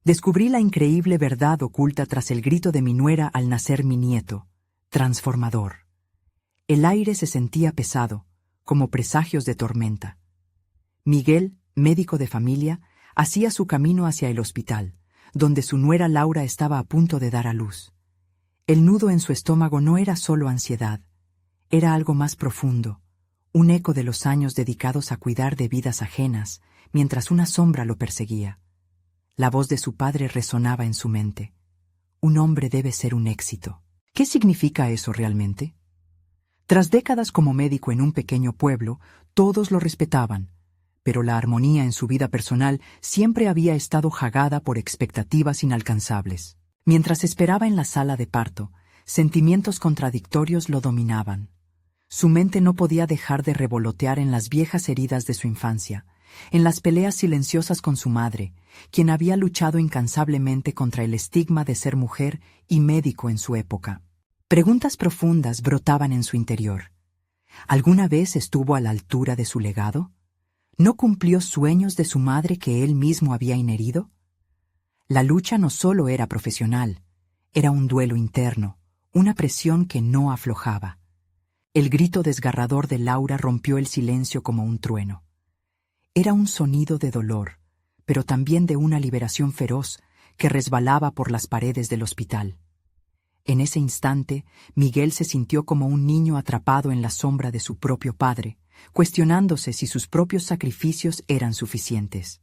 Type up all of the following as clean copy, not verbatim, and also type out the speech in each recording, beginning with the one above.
Descubrí la increíble verdad oculta tras el grito de mi nuera al nacer mi nieto. Transformador. El aire se sentía pesado, como presagios de tormenta. Miguel, médico de familia, hacía su camino hacia el hospital, donde su nuera Laura estaba a punto de dar a luz. El nudo en su estómago no era solo ansiedad, era algo más profundo, un eco de los años dedicados a cuidar de vidas ajenas, mientras una sombra lo perseguía. La voz de su padre resonaba en su mente. Un hombre debe ser un éxito. ¿Qué significa eso realmente? Tras décadas como médico en un pequeño pueblo, todos lo respetaban, pero la armonía en su vida personal siempre había estado jagada por expectativas inalcanzables. Mientras esperaba en la sala de parto, sentimientos contradictorios lo dominaban. Su mente no podía dejar de revolotear en las viejas heridas de su infancia, en las peleas silenciosas con su madre, quien había luchado incansablemente contra el estigma de ser mujer y médico en su época. Preguntas profundas brotaban en su interior. ¿Alguna vez estuvo a la altura de su legado? ¿No cumplió sueños de su madre que él mismo había inherido? La lucha no solo era profesional, era un duelo interno, una presión que no aflojaba. El grito desgarrador de Laura rompió el silencio como un trueno. Era un sonido de dolor, pero también de una liberación feroz que resbalaba por las paredes del hospital. En ese instante, Miguel se sintió como un niño atrapado en la sombra de su propio padre, cuestionándose si sus propios sacrificios eran suficientes.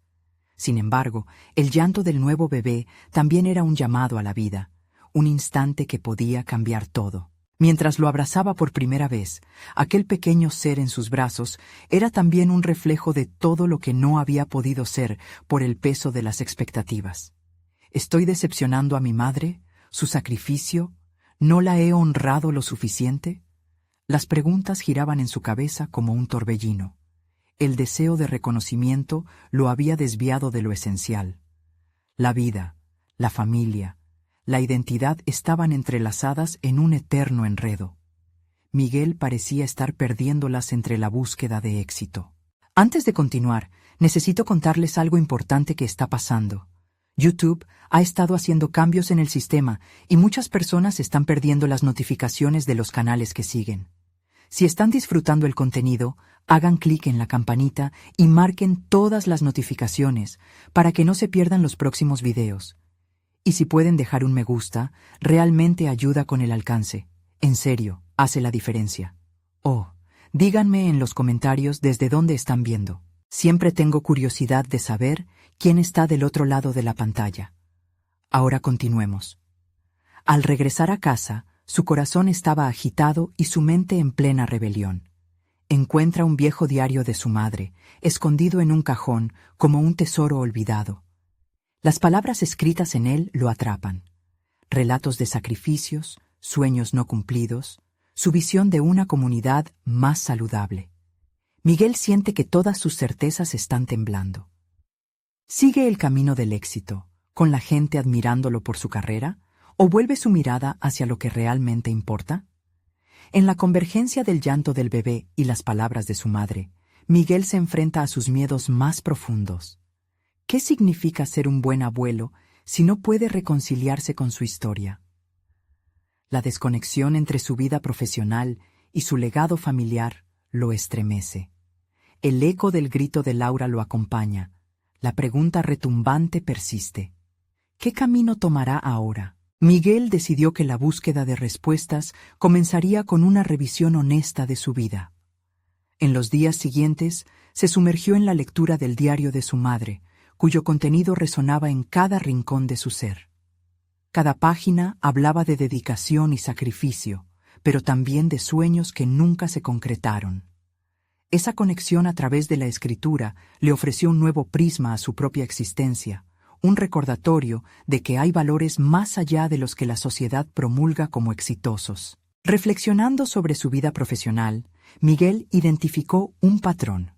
Sin embargo, el llanto del nuevo bebé también era un llamado a la vida, un instante que podía cambiar todo. Mientras lo abrazaba por primera vez, aquel pequeño ser en sus brazos era también un reflejo de todo lo que no había podido ser por el peso de las expectativas. ¿Estoy decepcionando a mi madre? ¿Su sacrificio? ¿No la he honrado lo suficiente? Las preguntas giraban en su cabeza como un torbellino. El deseo de reconocimiento lo había desviado de lo esencial. La vida, la familia, la identidad estaban entrelazadas en un eterno enredo. Miguel parecía estar perdiéndolas entre la búsqueda de éxito. Antes de continuar, necesito contarles algo importante que está pasando. YouTube ha estado haciendo cambios en el sistema y muchas personas están perdiendo las notificaciones de los canales que siguen. Si están disfrutando el contenido, hagan clic en la campanita y marquen todas las notificaciones para que no se pierdan los próximos videos. Y si pueden dejar un me gusta, realmente ayuda con el alcance. En serio, hace la diferencia. Oh, díganme en los comentarios desde dónde están viendo. Siempre tengo curiosidad de saber quién está del otro lado de la pantalla. Ahora continuemos. Al regresar a casa, su corazón estaba agitado y su mente en plena rebelión. Encuentra un viejo diario de su madre, escondido en un cajón como un tesoro olvidado. Las palabras escritas en él lo atrapan. Relatos de sacrificios, sueños no cumplidos, su visión de una comunidad más saludable. Miguel siente que todas sus certezas están temblando. ¿Sigue el camino del éxito, con la gente admirándolo por su carrera, o vuelve su mirada hacia lo que realmente importa? En la convergencia del llanto del bebé y las palabras de su madre, Miguel se enfrenta a sus miedos más profundos. ¿Qué significa ser un buen abuelo si no puede reconciliarse con su historia? La desconexión entre su vida profesional y su legado familiar lo estremece. El eco del grito de Laura lo acompaña. La pregunta retumbante persiste. ¿Qué camino tomará ahora? Miguel decidió que la búsqueda de respuestas comenzaría con una revisión honesta de su vida. En los días siguientes, se sumergió en la lectura del diario de su madre, cuyo contenido resonaba en cada rincón de su ser. Cada página hablaba de dedicación y sacrificio, pero también de sueños que nunca se concretaron. Esa conexión a través de la escritura le ofreció un nuevo prisma a su propia existencia, un recordatorio de que hay valores más allá de los que la sociedad promulga como exitosos. Reflexionando sobre su vida profesional, Miguel identificó un patrón.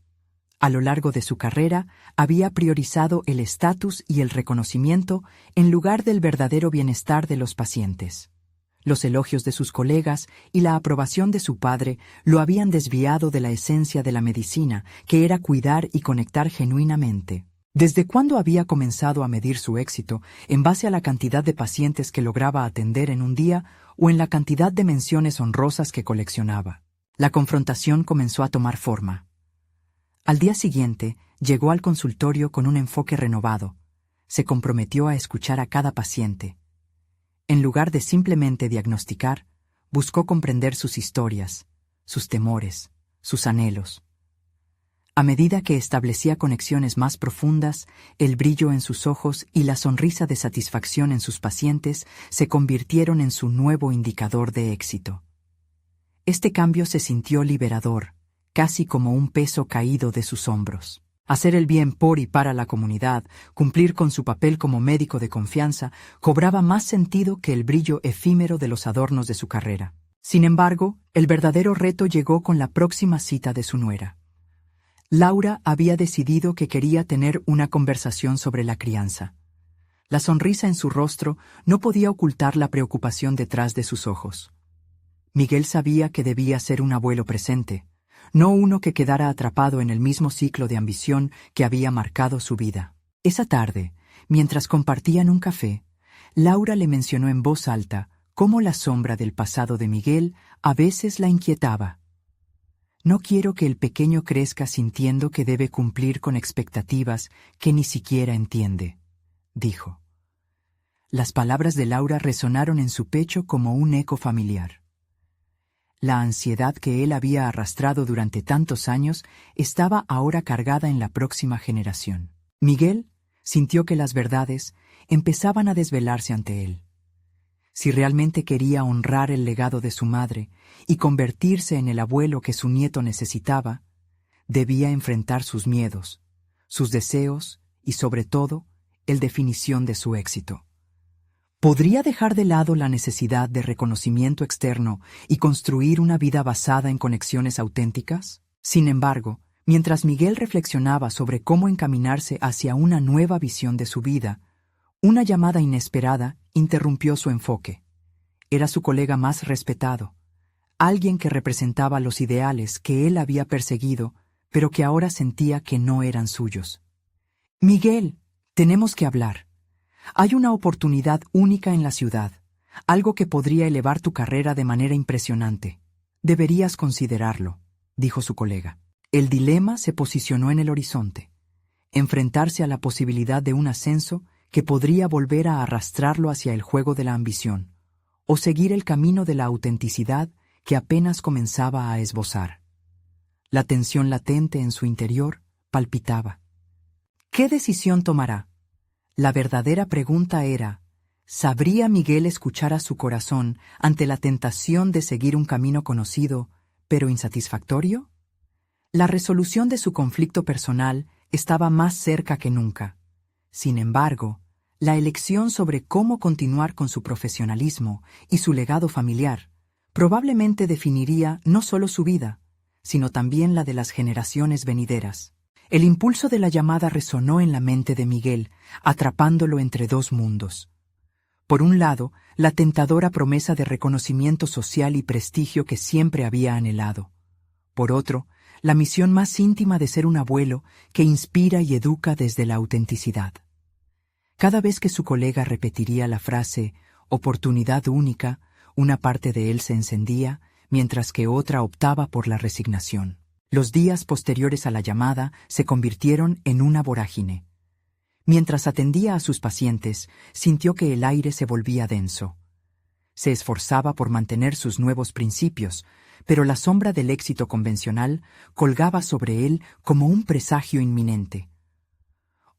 A lo largo de su carrera, había priorizado el estatus y el reconocimiento en lugar del verdadero bienestar de los pacientes. Los elogios de sus colegas y la aprobación de su padre lo habían desviado de la esencia de la medicina, que era cuidar y conectar genuinamente. ¿Desde cuándo había comenzado a medir su éxito en base a la cantidad de pacientes que lograba atender en un día o en la cantidad de menciones honrosas que coleccionaba? La confrontación comenzó a tomar forma. Al día siguiente, llegó al consultorio con un enfoque renovado. Se comprometió a escuchar a cada paciente. En lugar de simplemente diagnosticar, buscó comprender sus historias, sus temores, sus anhelos. A medida que establecía conexiones más profundas, el brillo en sus ojos y la sonrisa de satisfacción en sus pacientes se convirtieron en su nuevo indicador de éxito. Este cambio se sintió liberador, casi como un peso caído de sus hombros. Hacer el bien por y para la comunidad, cumplir con su papel como médico de confianza, cobraba más sentido que el brillo efímero de los adornos de su carrera. Sin embargo, el verdadero reto llegó con la próxima cita de su nuera. Laura había decidido que quería tener una conversación sobre la crianza. La sonrisa en su rostro no podía ocultar la preocupación detrás de sus ojos. Miguel sabía que debía ser un abuelo presente, no uno que quedara atrapado en el mismo ciclo de ambición que había marcado su vida. Esa tarde, mientras compartían un café, Laura le mencionó en voz alta cómo la sombra del pasado de Miguel a veces la inquietaba. «No quiero que el pequeño crezca sintiendo que debe cumplir con expectativas que ni siquiera entiende», dijo. Las palabras de Laura resonaron en su pecho como un eco familiar. La ansiedad que él había arrastrado durante tantos años estaba ahora cargada en la próxima generación. Miguel sintió que las verdades empezaban a desvelarse ante él. Si realmente quería honrar el legado de su madre y convertirse en el abuelo que su nieto necesitaba, debía enfrentar sus miedos, sus deseos y, sobre todo, el definición de su éxito. ¿Podría dejar de lado la necesidad de reconocimiento externo y construir una vida basada en conexiones auténticas? Sin embargo, mientras Miguel reflexionaba sobre cómo encaminarse hacia una nueva visión de su vida, una llamada inesperada interrumpió su enfoque. Era su colega más respetado, alguien que representaba los ideales que él había perseguido, pero que ahora sentía que no eran suyos. «Miguel, tenemos que hablar. Hay una oportunidad única en la ciudad, algo que podría elevar tu carrera de manera impresionante. Deberías considerarlo», dijo su colega. El dilema se posicionó en el horizonte. Enfrentarse a la posibilidad de un ascenso que podría volver a arrastrarlo hacia el juego de la ambición, o seguir el camino de la autenticidad que apenas comenzaba a esbozar. La tensión latente en su interior palpitaba. ¿Qué decisión tomará? La verdadera pregunta era, ¿sabría Miguel escuchar a su corazón ante la tentación de seguir un camino conocido, pero insatisfactorio? La resolución de su conflicto personal estaba más cerca que nunca. Sin embargo, la elección sobre cómo continuar con su profesionalismo y su legado familiar probablemente definiría no solo su vida, sino también la de las generaciones venideras. El impulso de la llamada resonó en la mente de Miguel, atrapándolo entre dos mundos. Por un lado, la tentadora promesa de reconocimiento social y prestigio que siempre había anhelado. Por otro, la misión más íntima de ser un abuelo que inspira y educa desde la autenticidad. Cada vez que su colega repetiría la frase «oportunidad única», una parte de él se encendía, mientras que otra optaba por la resignación. Los días posteriores a la llamada se convirtieron en una vorágine. Mientras atendía a sus pacientes, sintió que el aire se volvía denso. Se esforzaba por mantener sus nuevos principios, pero la sombra del éxito convencional colgaba sobre él como un presagio inminente.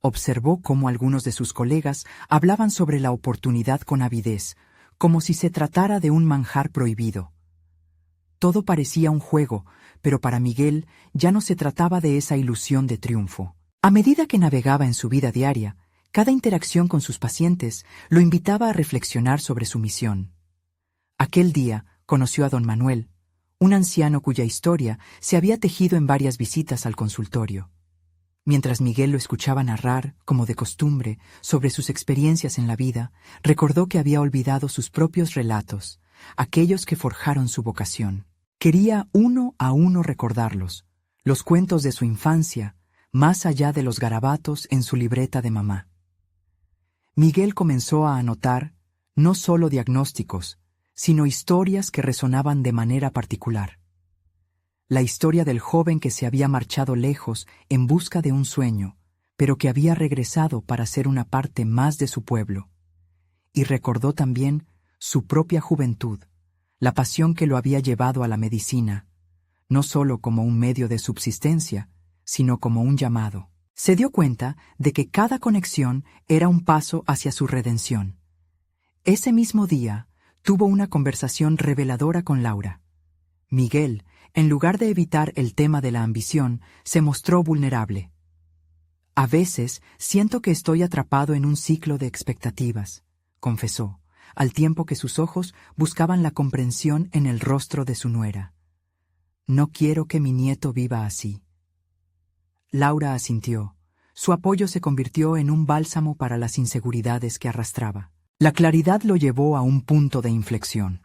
Observó cómo algunos de sus colegas hablaban sobre la oportunidad con avidez, como si se tratara de un manjar prohibido. Todo parecía un juego, pero para Miguel ya no se trataba de esa ilusión de triunfo. A medida que navegaba en su vida diaria, cada interacción con sus pacientes lo invitaba a reflexionar sobre su misión. Aquel día conoció a don Manuel, un anciano cuya historia se había tejido en varias visitas al consultorio. Mientras Miguel lo escuchaba narrar, como de costumbre, sobre sus experiencias en la vida, recordó que había olvidado sus propios relatos, aquellos que forjaron su vocación. Quería uno a uno recordarlos, los cuentos de su infancia, más allá de los garabatos en su libreta de mamá. Miguel comenzó a anotar no solo diagnósticos, sino historias que resonaban de manera particular. La historia del joven que se había marchado lejos en busca de un sueño, pero que había regresado para ser una parte más de su pueblo. Y recordó también su propia juventud, la pasión que lo había llevado a la medicina, no solo como un medio de subsistencia, sino como un llamado. Se dio cuenta de que cada conexión era un paso hacia su redención. Ese mismo día, tuvo una conversación reveladora con Laura. Miguel, en lugar de evitar el tema de la ambición, se mostró vulnerable. «A veces siento que estoy atrapado en un ciclo de expectativas», confesó, al tiempo que sus ojos buscaban la comprensión en el rostro de su nuera. «No quiero que mi nieto viva así». Laura asintió. Su apoyo se convirtió en un bálsamo para las inseguridades que arrastraba. La claridad lo llevó a un punto de inflexión.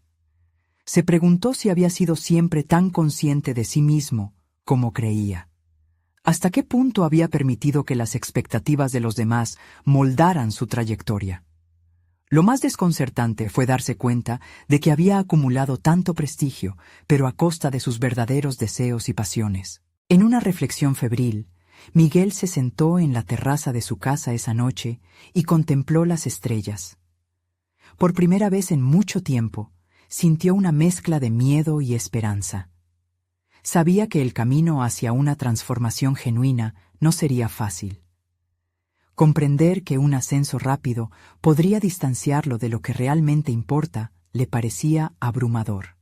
Se preguntó si había sido siempre tan consciente de sí mismo como creía. ¿Hasta qué punto había permitido que las expectativas de los demás moldaran su trayectoria? Lo más desconcertante fue darse cuenta de que había acumulado tanto prestigio, pero a costa de sus verdaderos deseos y pasiones. En una reflexión febril, Miguel se sentó en la terraza de su casa esa noche y contempló las estrellas. Por primera vez en mucho tiempo, sintió una mezcla de miedo y esperanza. Sabía que el camino hacia una transformación genuina no sería fácil. Comprender que un ascenso rápido podría distanciarlo de lo que realmente importa le parecía abrumador.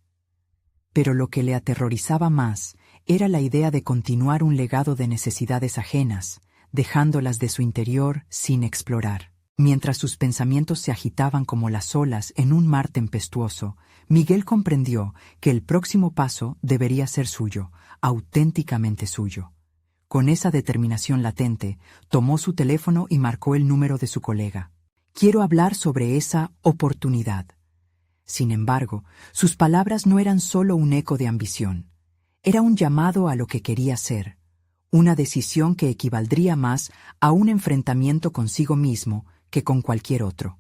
Pero lo que le aterrorizaba más era la idea de continuar un legado de necesidades ajenas, dejándolas de su interior sin explorar. Mientras sus pensamientos se agitaban como las olas en un mar tempestuoso, Miguel comprendió que el próximo paso debería ser suyo, auténticamente suyo. Con esa determinación latente, tomó su teléfono y marcó el número de su colega. «Quiero hablar sobre esa oportunidad». Sin embargo, sus palabras no eran solo un eco de ambición. Era un llamado a lo que quería ser, una decisión que equivaldría más a un enfrentamiento consigo mismo que con cualquier otro.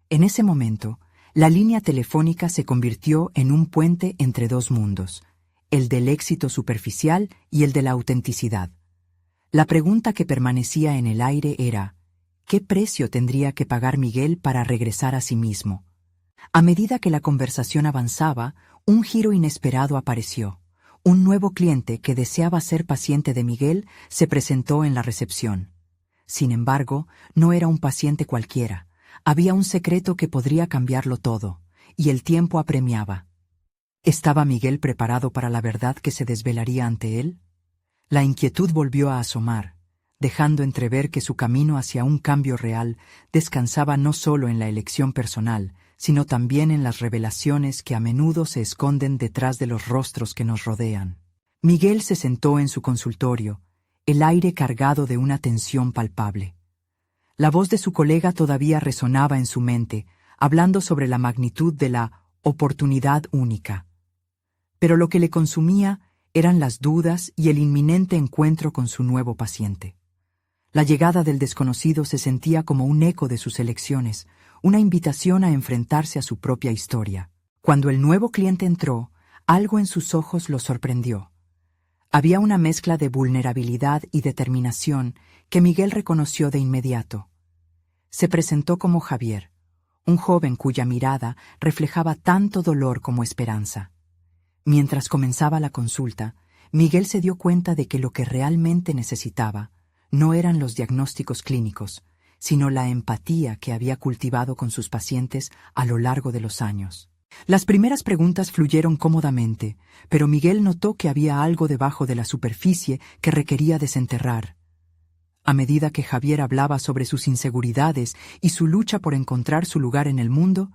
En ese momento, la línea telefónica se convirtió en un puente entre dos mundos, el del éxito superficial y el de la autenticidad. La pregunta que permanecía en el aire era, ¿qué precio tendría que pagar Miguel para regresar a sí mismo? A medida que la conversación avanzaba, un giro inesperado apareció. Un nuevo cliente que deseaba ser paciente de Miguel se presentó en la recepción. Sin embargo, no era un paciente cualquiera. Había un secreto que podría cambiarlo todo, y el tiempo apremiaba. ¿Estaba Miguel preparado para la verdad que se desvelaría ante él? La inquietud volvió a asomar, dejando entrever que su camino hacia un cambio real descansaba no solo en la elección personal, sino también en las revelaciones que a menudo se esconden detrás de los rostros que nos rodean. Miguel se sentó en su consultorio, el aire cargado de una tensión palpable. La voz de su colega todavía resonaba en su mente, hablando sobre la magnitud de la oportunidad única. Pero lo que le consumía eran las dudas y el inminente encuentro con su nuevo paciente. La llegada del desconocido se sentía como un eco de sus elecciones, una invitación a enfrentarse a su propia historia. Cuando el nuevo cliente entró, algo en sus ojos lo sorprendió. Había una mezcla de vulnerabilidad y determinación que Miguel reconoció de inmediato. Se presentó como Javier, un joven cuya mirada reflejaba tanto dolor como esperanza. Mientras comenzaba la consulta, Miguel se dio cuenta de que lo que realmente necesitaba no eran los diagnósticos clínicos, sino la empatía que había cultivado con sus pacientes a lo largo de los años. Las primeras preguntas fluyeron cómodamente, pero Miguel notó que había algo debajo de la superficie que requería desenterrar. A medida que Javier hablaba sobre sus inseguridades y su lucha por encontrar su lugar en el mundo,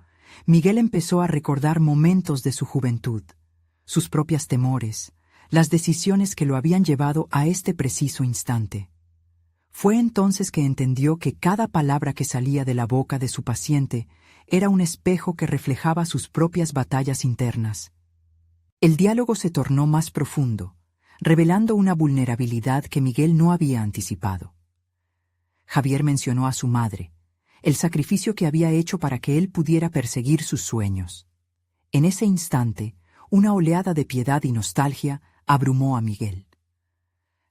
Miguel empezó a recordar momentos de su juventud, sus propios temores, las decisiones que lo habían llevado a este preciso instante. Fue entonces que entendió que cada palabra que salía de la boca de su paciente era un espejo que reflejaba sus propias batallas internas. El diálogo se tornó más profundo, revelando una vulnerabilidad que Miguel no había anticipado. Javier mencionó a su madre, el sacrificio que había hecho para que él pudiera perseguir sus sueños. En ese instante, una oleada de piedad y nostalgia abrumó a Miguel.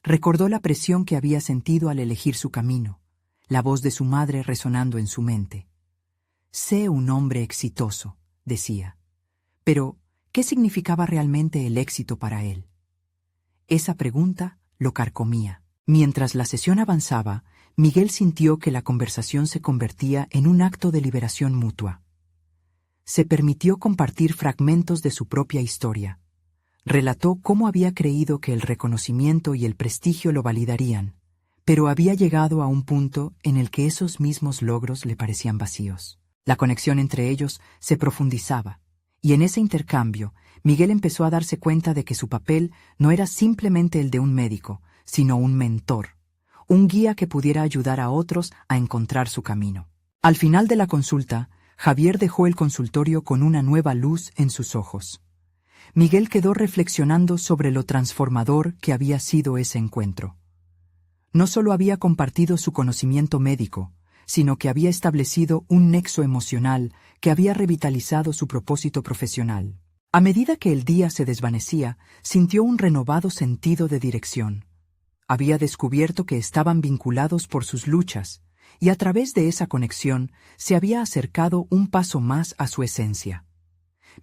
Recordó la presión que había sentido al elegir su camino, la voz de su madre resonando en su mente. «Sé un hombre exitoso», decía. Pero, ¿qué significaba realmente el éxito para él? Esa pregunta lo carcomía. Mientras la sesión avanzaba, Miguel sintió que la conversación se convertía en un acto de liberación mutua. Se permitió compartir fragmentos de su propia historia. Relató cómo había creído que el reconocimiento y el prestigio lo validarían, pero había llegado a un punto en el que esos mismos logros le parecían vacíos. La conexión entre ellos se profundizaba, y en ese intercambio, Miguel empezó a darse cuenta de que su papel no era simplemente el de un médico, sino un mentor, un guía que pudiera ayudar a otros a encontrar su camino. Al final de la consulta, Javier dejó el consultorio con una nueva luz en sus ojos. Miguel quedó reflexionando sobre lo transformador que había sido ese encuentro. No solo había compartido su conocimiento médico, sino que había establecido un nexo emocional que había revitalizado su propósito profesional. A medida que el día se desvanecía, sintió un renovado sentido de dirección. Había descubierto que estaban vinculados por sus luchas, y a través de esa conexión se había acercado un paso más a su esencia.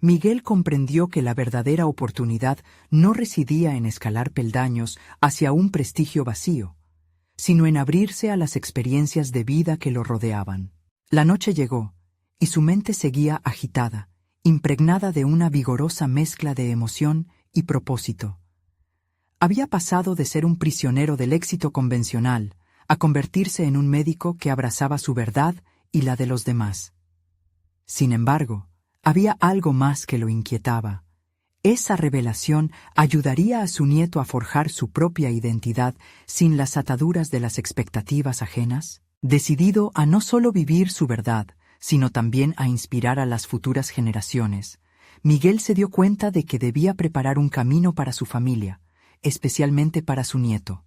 Miguel comprendió que la verdadera oportunidad no residía en escalar peldaños hacia un prestigio vacío, sino en abrirse a las experiencias de vida que lo rodeaban. La noche llegó, y su mente seguía agitada, impregnada de una vigorosa mezcla de emoción y propósito. Había pasado de ser un prisionero del éxito convencional a convertirse en un médico que abrazaba su verdad y la de los demás. Sin embargo, había algo más que lo inquietaba. Esa revelación ayudaría a su nieto a forjar su propia identidad sin las ataduras de las expectativas ajenas. Decidido a no solo vivir su verdad, sino también a inspirar a las futuras generaciones, Miguel se dio cuenta de que debía preparar un camino para su familia, especialmente para su nieto.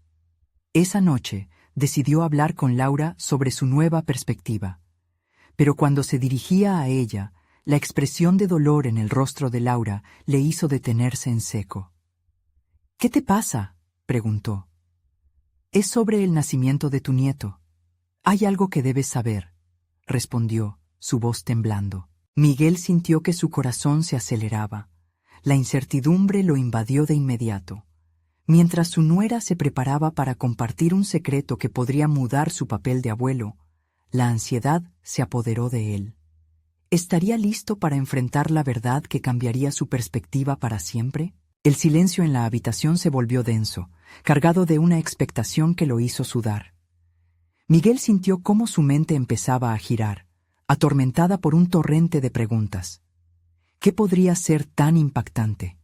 Esa noche decidió hablar con Laura sobre su nueva perspectiva. Pero cuando se dirigía a ella, la expresión de dolor en el rostro de Laura le hizo detenerse en seco. «¿Qué te pasa?», preguntó. «Es sobre el nacimiento de tu nieto. Hay algo que debes saber», respondió, su voz temblando. Miguel sintió que su corazón se aceleraba. La incertidumbre lo invadió de inmediato. Mientras su nuera se preparaba para compartir un secreto que podría mudar su papel de abuelo, la ansiedad se apoderó de él. ¿Estaría listo para enfrentar la verdad que cambiaría su perspectiva para siempre? El silencio en la habitación se volvió denso, cargado de una expectación que lo hizo sudar. Miguel sintió cómo su mente empezaba a girar, atormentada por un torrente de preguntas. ¿Qué podría ser tan impactante?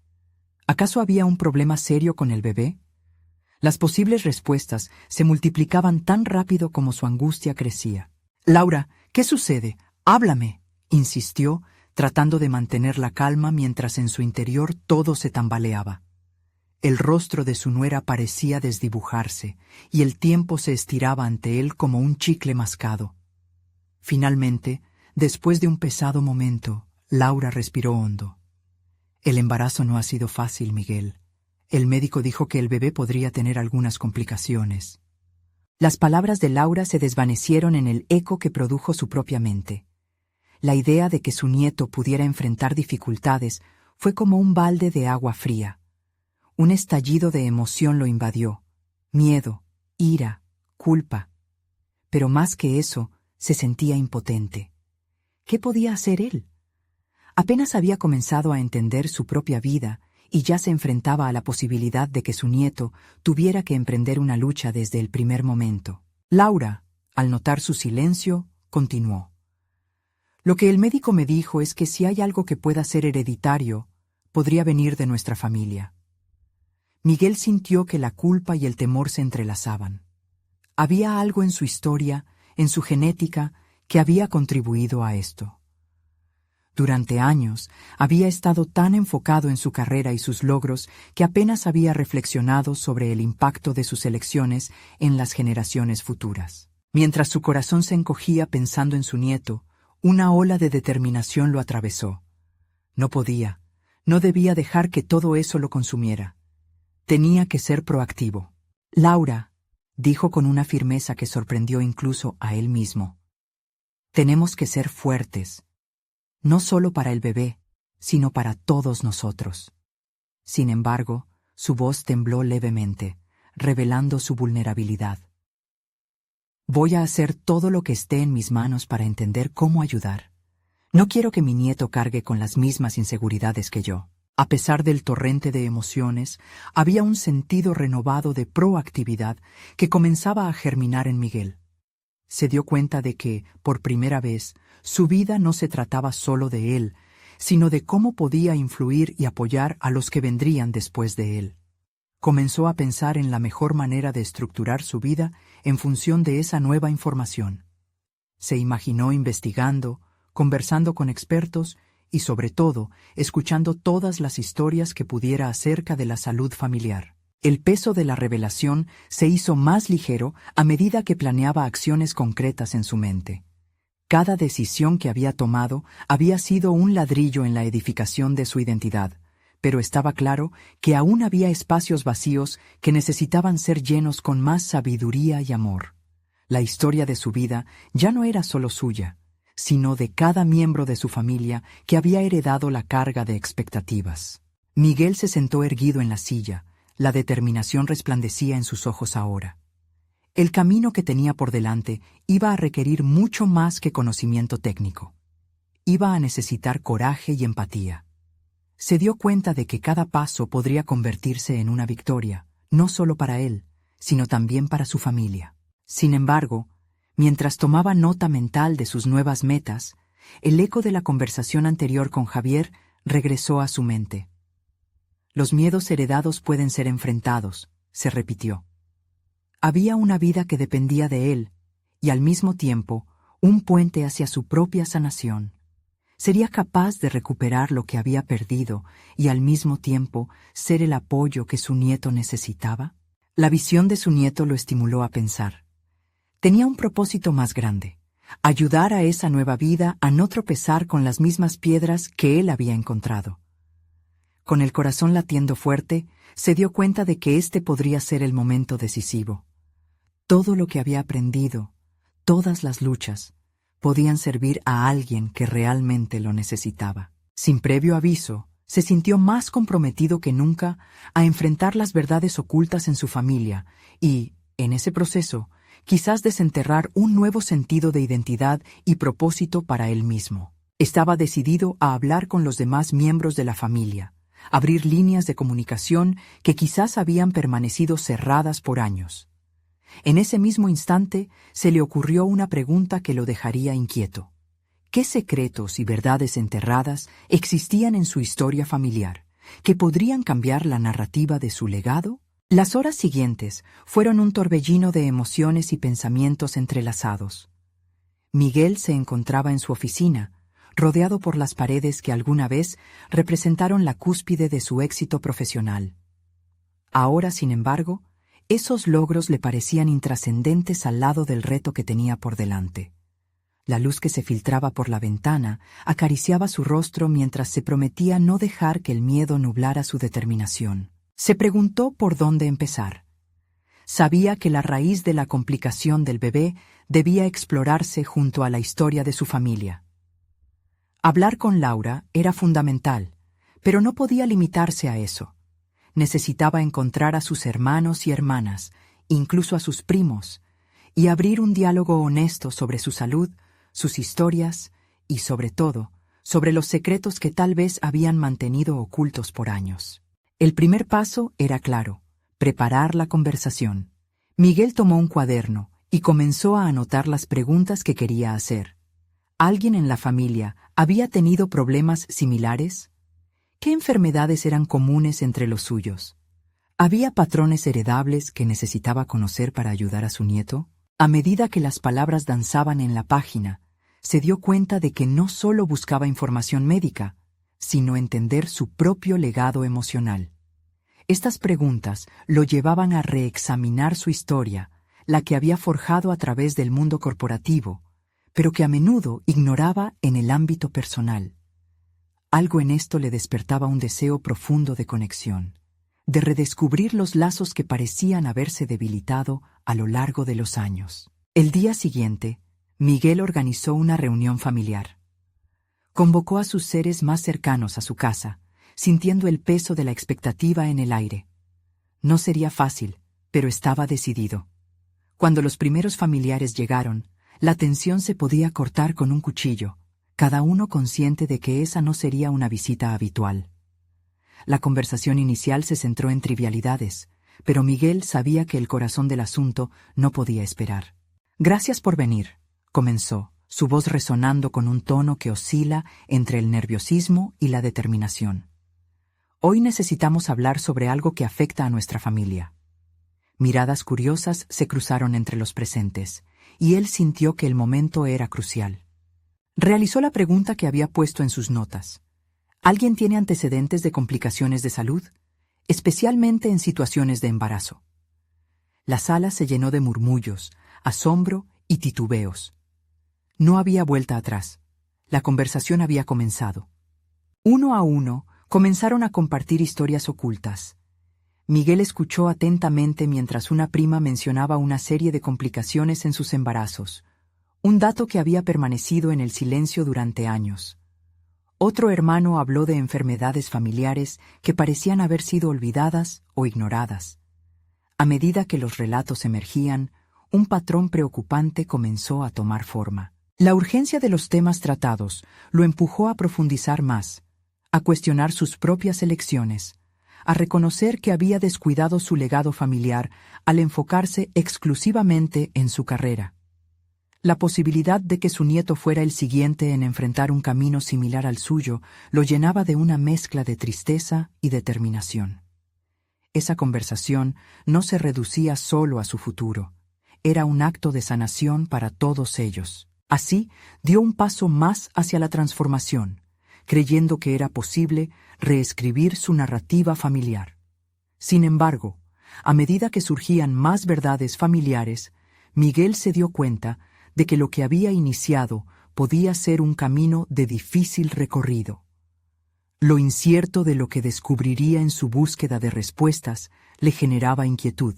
¿Acaso había un problema serio con el bebé? Las posibles respuestas se multiplicaban tan rápido como su angustia crecía. «Laura, ¿qué sucede? Háblame», insistió, tratando de mantener la calma mientras en su interior todo se tambaleaba. El rostro de su nuera parecía desdibujarse, y el tiempo se estiraba ante él como un chicle mascado. Finalmente, después de un pesado momento, Laura respiró hondo. «El embarazo no ha sido fácil, Miguel. El médico dijo que el bebé podría tener algunas complicaciones». Las palabras de Laura se desvanecieron en el eco que produjo su propia mente. La idea de que su nieto pudiera enfrentar dificultades fue como un balde de agua fría. Un estallido de emoción lo invadió. Miedo, ira, culpa. Pero más que eso, se sentía impotente. ¿Qué podía hacer él? Apenas había comenzado a entender su propia vida y ya se enfrentaba a la posibilidad de que su nieto tuviera que emprender una lucha desde el primer momento. Laura, al notar su silencio, continuó. «Lo que el médico me dijo es que si hay algo que pueda ser hereditario, podría venir de nuestra familia». Miguel sintió que la culpa y el temor se entrelazaban. Había algo en su historia, en su genética, que había contribuido a esto. Durante años había estado tan enfocado en su carrera y sus logros que apenas había reflexionado sobre el impacto de sus elecciones en las generaciones futuras. Mientras su corazón se encogía pensando en su nieto, una ola de determinación lo atravesó. No podía, no debía dejar que todo eso lo consumiera. Tenía que ser proactivo. Laura, dijo con una firmeza que sorprendió incluso a él mismo. Tenemos que ser fuertes. No solo para el bebé, sino para todos nosotros. Sin embargo, su voz tembló levemente, revelando su vulnerabilidad. Voy a hacer todo lo que esté en mis manos para entender cómo ayudar. No quiero que mi nieto cargue con las mismas inseguridades que yo. A pesar del torrente de emociones, había un sentido renovado de proactividad que comenzaba a germinar en Miguel. Se dio cuenta de que, por primera vez, su vida no se trataba solo de él, sino de cómo podía influir y apoyar a los que vendrían después de él. Comenzó a pensar en la mejor manera de estructurar su vida en función de esa nueva información. Se imaginó investigando, conversando con expertos y, sobre todo, escuchando todas las historias que pudiera acerca de la salud familiar. El peso de la revelación se hizo más ligero a medida que planeaba acciones concretas en su mente. Cada decisión que había tomado había sido un ladrillo en la edificación de su identidad, pero estaba claro que aún había espacios vacíos que necesitaban ser llenos con más sabiduría y amor. La historia de su vida ya no era solo suya, sino de cada miembro de su familia que había heredado la carga de expectativas. Miguel se sentó erguido en la silla. La determinación resplandecía en sus ojos ahora. El camino que tenía por delante iba a requerir mucho más que conocimiento técnico. Iba a necesitar coraje y empatía. Se dio cuenta de que cada paso podría convertirse en una victoria, no solo para él, sino también para su familia. Sin embargo, mientras tomaba nota mental de sus nuevas metas, el eco de la conversación anterior con Javier regresó a su mente. Los miedos heredados pueden ser enfrentados, se repitió. Había una vida que dependía de él, y al mismo tiempo, un puente hacia su propia sanación. ¿Sería capaz de recuperar lo que había perdido y al mismo tiempo ser el apoyo que su nieto necesitaba? La visión de su nieto lo estimuló a pensar. Tenía un propósito más grande: ayudar a esa nueva vida a no tropezar con las mismas piedras que él había encontrado. Con el corazón latiendo fuerte, se dio cuenta de que este podría ser el momento decisivo. Todo lo que había aprendido, todas las luchas, podían servir a alguien que realmente lo necesitaba. Sin previo aviso, se sintió más comprometido que nunca a enfrentar las verdades ocultas en su familia y, en ese proceso, quizás desenterrar un nuevo sentido de identidad y propósito para él mismo. Estaba decidido a hablar con los demás miembros de la familia, abrir líneas de comunicación que quizás habían permanecido cerradas por años. En ese mismo instante se le ocurrió una pregunta que lo dejaría inquieto. ¿Qué secretos y verdades enterradas existían en su historia familiar, que podrían cambiar la narrativa de su legado? Las horas siguientes fueron un torbellino de emociones y pensamientos entrelazados. Miguel se encontraba en su oficina, rodeado por las paredes que alguna vez representaron la cúspide de su éxito profesional. Ahora, sin embargo, esos logros le parecían intrascendentes al lado del reto que tenía por delante. La luz que se filtraba por la ventana acariciaba su rostro mientras se prometía no dejar que el miedo nublara su determinación. Se preguntó por dónde empezar. Sabía que la raíz de la complicación del bebé debía explorarse junto a la historia de su familia. Hablar con Laura era fundamental, pero no podía limitarse a eso. Necesitaba encontrar a sus hermanos y hermanas, incluso a sus primos, y abrir un diálogo honesto sobre su salud, sus historias y, sobre todo, sobre los secretos que tal vez habían mantenido ocultos por años. El primer paso era claro: preparar la conversación. Miguel tomó un cuaderno y comenzó a anotar las preguntas que quería hacer. ¿Alguien en la familia había tenido problemas similares? ¿Qué enfermedades eran comunes entre los suyos? ¿Había patrones heredables que necesitaba conocer para ayudar a su nieto? A medida que las palabras danzaban en la página, se dio cuenta de que no solo buscaba información médica, sino entender su propio legado emocional. Estas preguntas lo llevaban a reexaminar su historia, la que había forjado a través del mundo corporativo, pero que a menudo ignoraba en el ámbito personal. Algo en esto le despertaba un deseo profundo de conexión, de redescubrir los lazos que parecían haberse debilitado a lo largo de los años. El día siguiente, Miguel organizó una reunión familiar. Convocó a sus seres más cercanos a su casa, sintiendo el peso de la expectativa en el aire. No sería fácil, pero estaba decidido. Cuando los primeros familiares llegaron, la tensión se podía cortar con un cuchillo, cada uno consciente de que esa no sería una visita habitual. La conversación inicial se centró en trivialidades, pero Miguel sabía que el corazón del asunto no podía esperar. «Gracias por venir», comenzó, su voz resonando con un tono que oscila entre el nerviosismo y la determinación. «Hoy necesitamos hablar sobre algo que afecta a nuestra familia». Miradas curiosas se cruzaron entre los presentes, y él sintió que el momento era crucial. Realizó la pregunta que había puesto en sus notas. ¿Alguien tiene antecedentes de complicaciones de salud, especialmente en situaciones de embarazo? La sala se llenó de murmullos, asombro y titubeos. No había vuelta atrás. La conversación había comenzado. Uno a uno, comenzaron a compartir historias ocultas. Miguel escuchó atentamente mientras una prima mencionaba una serie de complicaciones en sus embarazos, un dato que había permanecido en el silencio durante años. Otro hermano habló de enfermedades familiares que parecían haber sido olvidadas o ignoradas. A medida que los relatos emergían, un patrón preocupante comenzó a tomar forma. La urgencia de los temas tratados lo empujó a profundizar más, a cuestionar sus propias elecciones, a reconocer que había descuidado su legado familiar al enfocarse exclusivamente en su carrera. La posibilidad de que su nieto fuera el siguiente en enfrentar un camino similar al suyo lo llenaba de una mezcla de tristeza y determinación. Esa conversación no se reducía solo a su futuro, era un acto de sanación para todos ellos. Así, dio un paso más hacia la transformación, creyendo que era posible reescribir su narrativa familiar. Sin embargo, a medida que surgían más verdades familiares, Miguel se dio cuenta de que lo que había iniciado podía ser un camino de difícil recorrido. Lo incierto de lo que descubriría en su búsqueda de respuestas le generaba inquietud,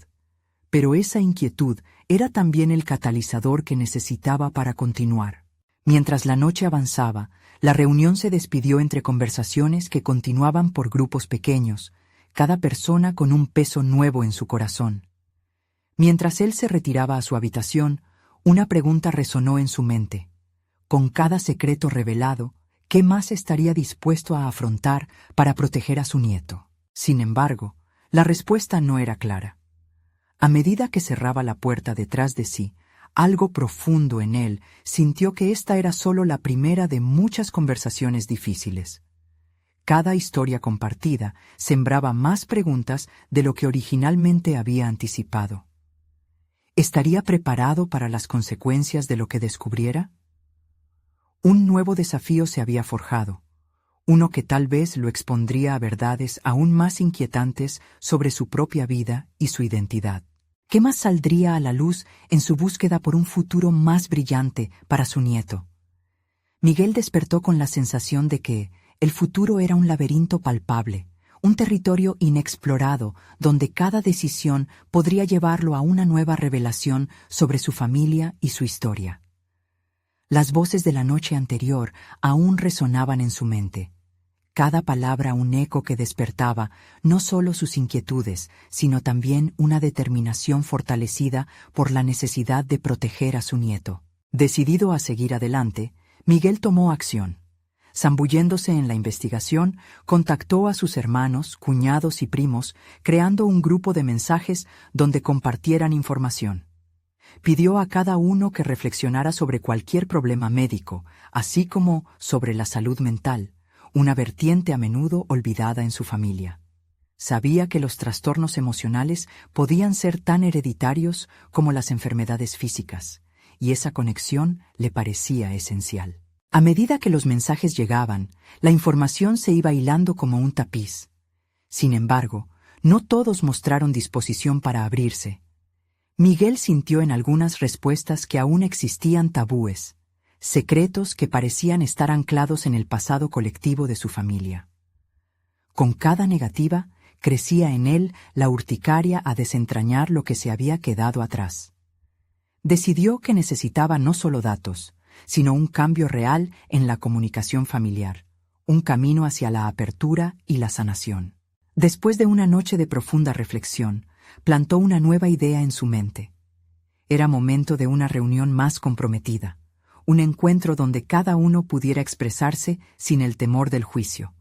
pero esa inquietud era también el catalizador que necesitaba para continuar. Mientras la noche avanzaba, la reunión se despidió entre conversaciones que continuaban por grupos pequeños, cada persona con un peso nuevo en su corazón. Mientras él se retiraba a su habitación, una pregunta resonó en su mente. Con cada secreto revelado, ¿qué más estaría dispuesto a afrontar para proteger a su nieto? Sin embargo, la respuesta no era clara. A medida que cerraba la puerta detrás de sí, algo profundo en él sintió que esta era solo la primera de muchas conversaciones difíciles. Cada historia compartida sembraba más preguntas de lo que originalmente había anticipado. ¿Estaría preparado para las consecuencias de lo que descubriera? Un nuevo desafío se había forjado, uno que tal vez lo expondría a verdades aún más inquietantes sobre su propia vida y su identidad. ¿Qué más saldría a la luz en su búsqueda por un futuro más brillante para su nieto? Miguel despertó con la sensación de que el futuro era un laberinto palpable, un territorio inexplorado donde cada decisión podría llevarlo a una nueva revelación sobre su familia y su historia. Las voces de la noche anterior aún resonaban en su mente. Cada palabra un eco que despertaba no solo sus inquietudes, sino también una determinación fortalecida por la necesidad de proteger a su nieto. Decidido a seguir adelante, Miguel tomó acción. Zambulléndose en la investigación, contactó a sus hermanos, cuñados y primos, creando un grupo de mensajes donde compartieran información. Pidió a cada uno que reflexionara sobre cualquier problema médico, así como sobre la salud mental, una vertiente a menudo olvidada en su familia. Sabía que los trastornos emocionales podían ser tan hereditarios como las enfermedades físicas, y esa conexión le parecía esencial. A medida que los mensajes llegaban, la información se iba hilando como un tapiz. Sin embargo, no todos mostraron disposición para abrirse. Miguel sintió en algunas respuestas que aún existían tabúes, secretos que parecían estar anclados en el pasado colectivo de su familia. Con cada negativa, crecía en él la urticaria a desentrañar lo que se había quedado atrás. Decidió que necesitaba no solo datos, sino un cambio real en la comunicación familiar, un camino hacia la apertura y la sanación. Después de una noche de profunda reflexión, plantó una nueva idea en su mente. Era momento de una reunión más comprometida, un encuentro donde cada uno pudiera expresarse sin el temor del juicio.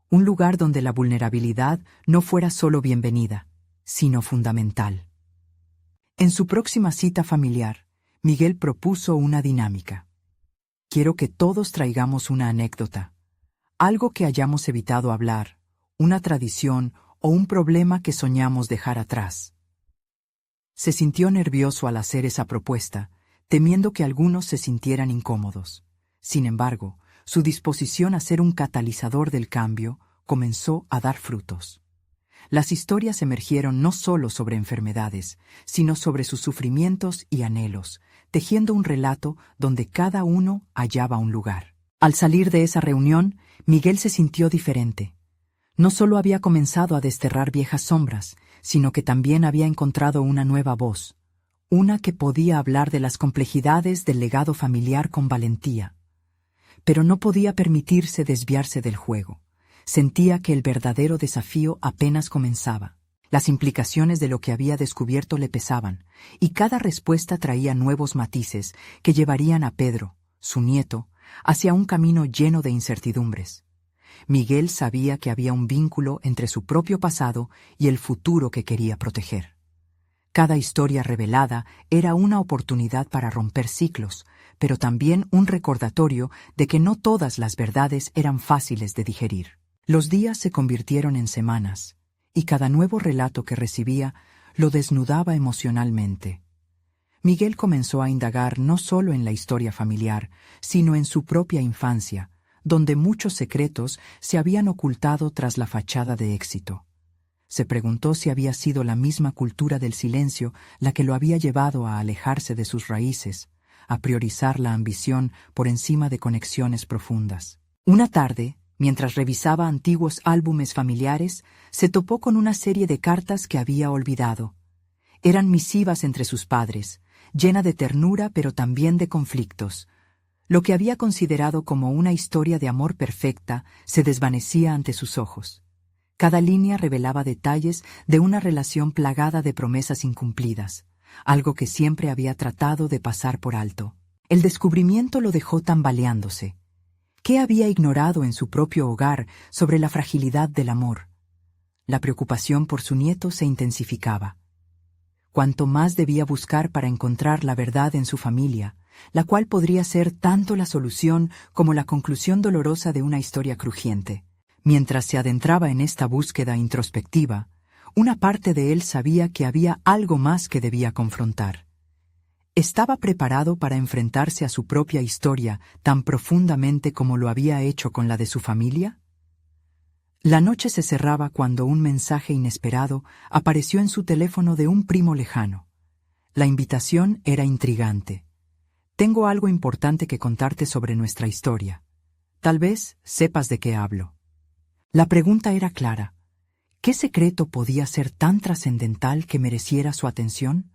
Un lugar donde la vulnerabilidad no fuera solo bienvenida, sino fundamental. En su próxima cita familiar, Miguel propuso una dinámica. Quiero que todos traigamos una anécdota, algo que hayamos evitado hablar, una tradición o un problema que soñamos dejar atrás. Se sintió nervioso al hacer esa propuesta, temiendo que algunos se sintieran incómodos. Sin embargo, su disposición a ser un catalizador del cambio comenzó a dar frutos. Las historias emergieron no solo sobre enfermedades, sino sobre sus sufrimientos y anhelos, tejiendo un relato donde cada uno hallaba un lugar. Al salir de esa reunión, Miguel se sintió diferente. No solo había comenzado a desterrar viejas sombras, sino que también había encontrado una nueva voz, una que podía hablar de las complejidades del legado familiar con valentía. Pero no podía permitirse desviarse del juego. Sentía que el verdadero desafío apenas comenzaba. Las implicaciones de lo que había descubierto le pesaban, y cada respuesta traía nuevos matices que llevarían a Pedro, su nieto, hacia un camino lleno de incertidumbres. Miguel sabía que había un vínculo entre su propio pasado y el futuro que quería proteger. Cada historia revelada era una oportunidad para romper ciclos, pero también un recordatorio de que no todas las verdades eran fáciles de digerir. Los días se convirtieron en semanas, y cada nuevo relato que recibía lo desnudaba emocionalmente. Miguel comenzó a indagar no solo en la historia familiar, sino en su propia infancia, donde muchos secretos se habían ocultado tras la fachada de éxito. Se preguntó si había sido la misma cultura del silencio la que lo había llevado a alejarse de sus raíces, a priorizar la ambición por encima de conexiones profundas. Una tarde, mientras revisaba antiguos álbumes familiares, se topó con una serie de cartas que había olvidado. Eran misivas entre sus padres, llena de ternura pero también de conflictos. Lo que había considerado como una historia de amor perfecta se desvanecía ante sus ojos. Cada línea revelaba detalles de una relación plagada de promesas incumplidas, algo que siempre había tratado de pasar por alto. El descubrimiento lo dejó tambaleándose. ¿Qué había ignorado en su propio hogar sobre la fragilidad del amor? La preocupación por su nieto se intensificaba. Cuanto más debía buscar para encontrar la verdad en su familia, la cual podría ser tanto la solución como la conclusión dolorosa de una historia crujiente. Mientras se adentraba en esta búsqueda introspectiva, una parte de él sabía que había algo más que debía confrontar. ¿Estaba preparado para enfrentarse a su propia historia tan profundamente como lo había hecho con la de su familia? La noche se cerraba cuando un mensaje inesperado apareció en su teléfono de un primo lejano. La invitación era intrigante. Tengo algo importante que contarte sobre nuestra historia. Tal vez sepas de qué hablo. La pregunta era clara. ¿Qué secreto podía ser tan trascendental que mereciera su atención?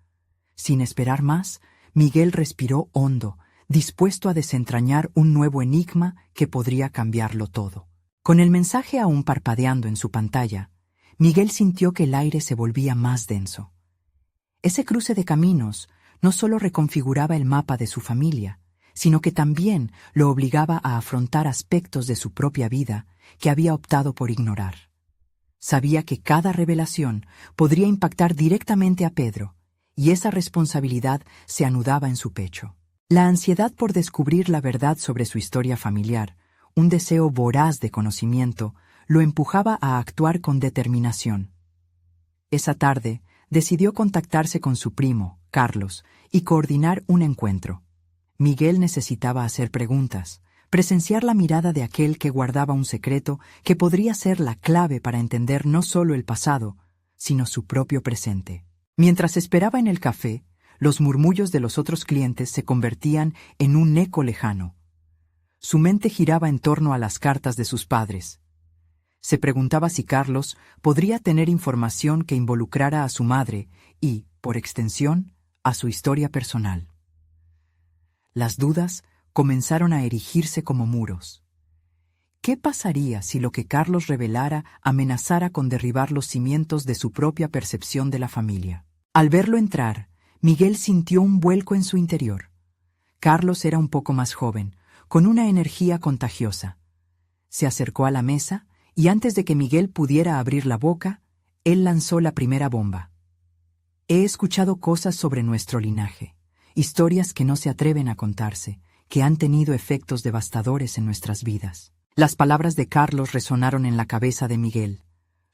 Sin esperar más, Miguel respiró hondo, dispuesto a desentrañar un nuevo enigma que podría cambiarlo todo. Con el mensaje aún parpadeando en su pantalla, Miguel sintió que el aire se volvía más denso. Ese cruce de caminos no solo reconfiguraba el mapa de su familia, sino que también lo obligaba a afrontar aspectos de su propia vida que había optado por ignorar. Sabía que cada revelación podría impactar directamente a Pedro, y esa responsabilidad se anudaba en su pecho. La ansiedad por descubrir la verdad sobre su historia familiar, un deseo voraz de conocimiento, lo empujaba a actuar con determinación. Esa tarde, decidió contactarse con su primo, Carlos, y coordinar un encuentro. Miguel necesitaba hacer preguntas, presenciar la mirada de aquel que guardaba un secreto que podría ser la clave para entender no solo el pasado, sino su propio presente. Mientras esperaba en el café, los murmullos de los otros clientes se convertían en un eco lejano. Su mente giraba en torno a las cartas de sus padres. Se preguntaba si Carlos podría tener información que involucrara a su madre y, por extensión, a su historia personal. Las dudas comenzaron a erigirse como muros. ¿Qué pasaría si lo que Carlos revelara amenazara con derribar los cimientos de su propia percepción de la familia? Al verlo entrar, Miguel sintió un vuelco en su interior. Carlos era un poco más joven, con una energía contagiosa. Se acercó a la mesa y antes de que Miguel pudiera abrir la boca, él lanzó la primera bomba. He escuchado cosas sobre nuestro linaje, historias que no se atreven a contarse, que han tenido efectos devastadores en nuestras vidas. Las palabras de Carlos resonaron en la cabeza de Miguel.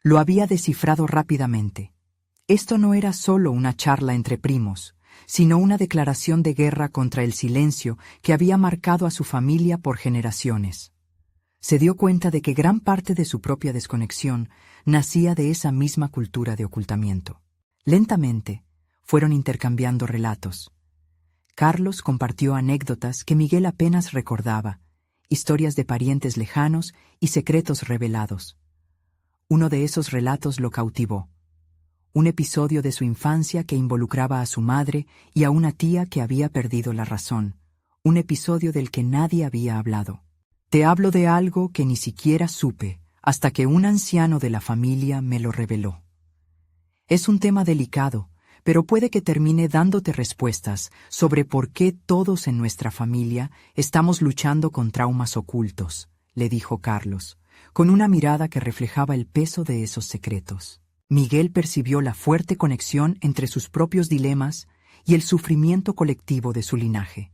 Lo había descifrado rápidamente. Esto no era solo una charla entre primos, sino una declaración de guerra contra el silencio que había marcado a su familia por generaciones. Se dio cuenta de que gran parte de su propia desconexión nacía de esa misma cultura de ocultamiento. Lentamente, fueron intercambiando relatos. Carlos compartió anécdotas que Miguel apenas recordaba, historias de parientes lejanos y secretos revelados. Uno de esos relatos lo cautivó. Un episodio de su infancia que involucraba a su madre y a una tía que había perdido la razón. Un episodio del que nadie había hablado. Te hablo de algo que ni siquiera supe hasta que un anciano de la familia me lo reveló. Es un tema delicado, pero puede que termine dándote respuestas sobre por qué todos en nuestra familia estamos luchando con traumas ocultos, le dijo Carlos, con una mirada que reflejaba el peso de esos secretos. Miguel percibió la fuerte conexión entre sus propios dilemas y el sufrimiento colectivo de su linaje.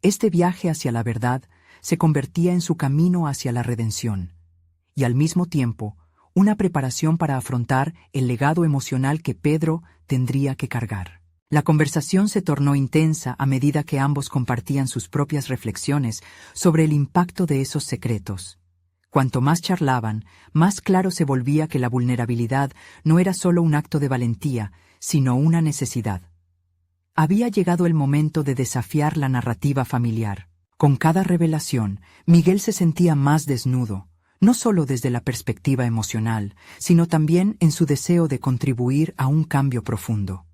Este viaje hacia la verdad se convertía en su camino hacia la redención, y al mismo tiempo, una preparación para afrontar el legado emocional que Pedro tendría que cargar. La conversación se tornó intensa a medida que ambos compartían sus propias reflexiones sobre el impacto de esos secretos. Cuanto más charlaban, más claro se volvía que la vulnerabilidad no era solo un acto de valentía, sino una necesidad. Había llegado el momento de desafiar la narrativa familiar. Con cada revelación, Miguel se sentía más desnudo, no solo desde la perspectiva emocional, sino también en su deseo de contribuir a un cambio profundo.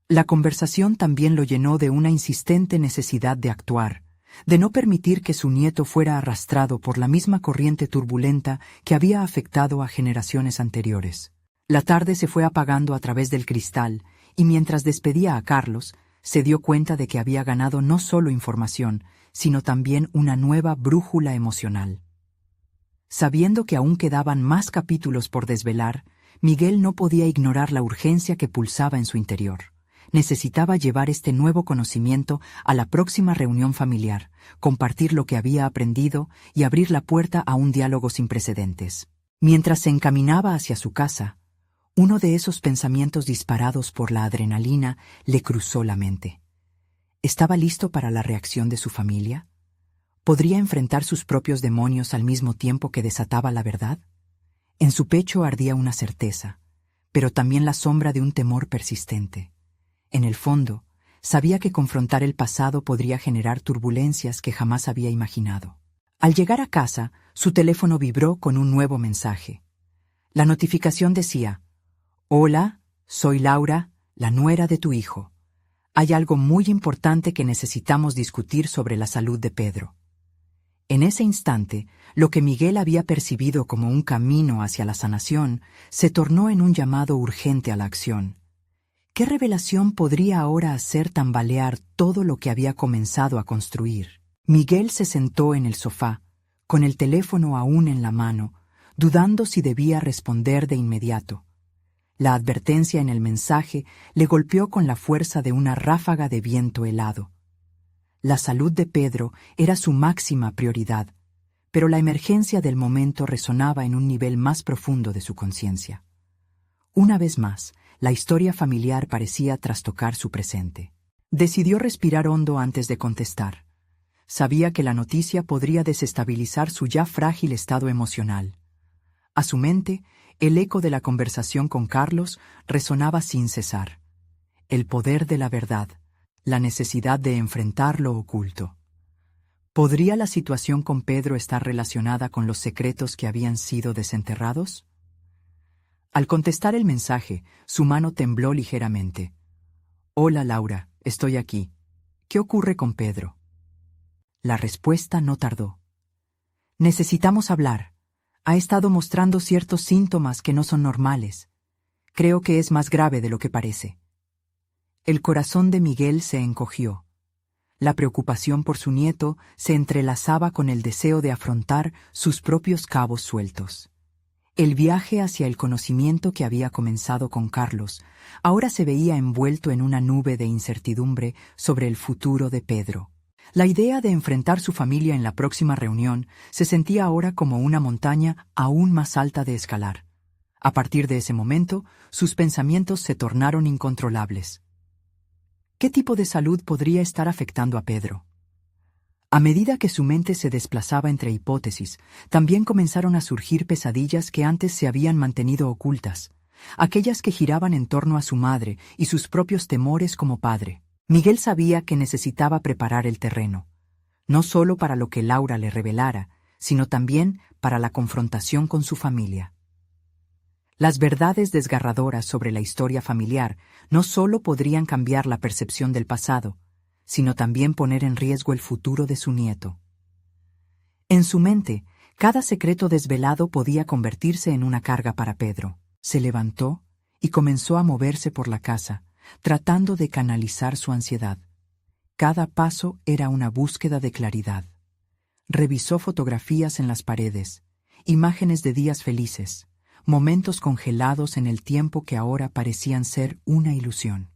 La conversación también lo llenó de una insistente necesidad de actuar, de no permitir que su nieto fuera arrastrado por la misma corriente turbulenta que había afectado a generaciones anteriores. La tarde se fue apagando a través del cristal, y mientras despedía a Carlos, se dio cuenta de que había ganado no solo información, sino también una nueva brújula emocional. Sabiendo que aún quedaban más capítulos por desvelar, Miguel no podía ignorar la urgencia que pulsaba en su interior. Necesitaba llevar este nuevo conocimiento a la próxima reunión familiar, compartir lo que había aprendido y abrir la puerta a un diálogo sin precedentes. Mientras se encaminaba hacia su casa, uno de esos pensamientos disparados por la adrenalina le cruzó la mente. ¿Estaba listo para la reacción de su familia? ¿Podría enfrentar sus propios demonios al mismo tiempo que desataba la verdad? En su pecho ardía una certeza, pero también la sombra de un temor persistente. En el fondo, sabía que confrontar el pasado podría generar turbulencias que jamás había imaginado. Al llegar a casa, su teléfono vibró con un nuevo mensaje. La notificación decía: «Hola, soy Laura, la nuera de tu hijo. Hay algo muy importante que necesitamos discutir sobre la salud de Pedro». En ese instante, lo que Miguel había percibido como un camino hacia la sanación se tornó en un llamado urgente a la acción. ¿Qué revelación podría ahora hacer tambalear todo lo que había comenzado a construir? Miguel se sentó en el sofá, con el teléfono aún en la mano, dudando si debía responder de inmediato. La advertencia en el mensaje le golpeó con la fuerza de una ráfaga de viento helado. La salud de Pedro era su máxima prioridad, pero la emergencia del momento resonaba en un nivel más profundo de su conciencia. Una vez más, la historia familiar parecía trastocar su presente. Decidió respirar hondo antes de contestar. Sabía que la noticia podría desestabilizar su ya frágil estado emocional. A su mente, el eco de la conversación con Carlos resonaba sin cesar. El poder de la verdad, la necesidad de enfrentar lo oculto. ¿Podría la situación con Pedro estar relacionada con los secretos que habían sido desenterrados? Al contestar el mensaje, su mano tembló ligeramente. «Hola, Laura, estoy aquí. ¿Qué ocurre con Pedro?» La respuesta no tardó. «Necesitamos hablar. Ha estado mostrando ciertos síntomas que no son normales. Creo que es más grave de lo que parece». El corazón de Miguel se encogió. La preocupación por su nieto se entrelazaba con el deseo de afrontar sus propios cabos sueltos. El viaje hacia el conocimiento que había comenzado con Carlos ahora se veía envuelto en una nube de incertidumbre sobre el futuro de Pedro. La idea de enfrentar su familia en la próxima reunión se sentía ahora como una montaña aún más alta de escalar. A partir de ese momento, sus pensamientos se tornaron incontrolables. ¿Qué tipo de salud podría estar afectando a Pedro? A medida que su mente se desplazaba entre hipótesis, también comenzaron a surgir pesadillas que antes se habían mantenido ocultas, aquellas que giraban en torno a su madre y sus propios temores como padre. Miguel sabía que necesitaba preparar el terreno, no solo para lo que Laura le revelara, sino también para la confrontación con su familia. Las verdades desgarradoras sobre la historia familiar no solo podrían cambiar la percepción del pasado, sino también poner en riesgo el futuro de su nieto. En su mente, cada secreto desvelado podía convertirse en una carga para Pedro. Se levantó y comenzó a moverse por la casa, tratando de canalizar su ansiedad. Cada paso era una búsqueda de claridad. Revisó fotografías en las paredes, imágenes de días felices, momentos congelados en el tiempo que ahora parecían ser una ilusión.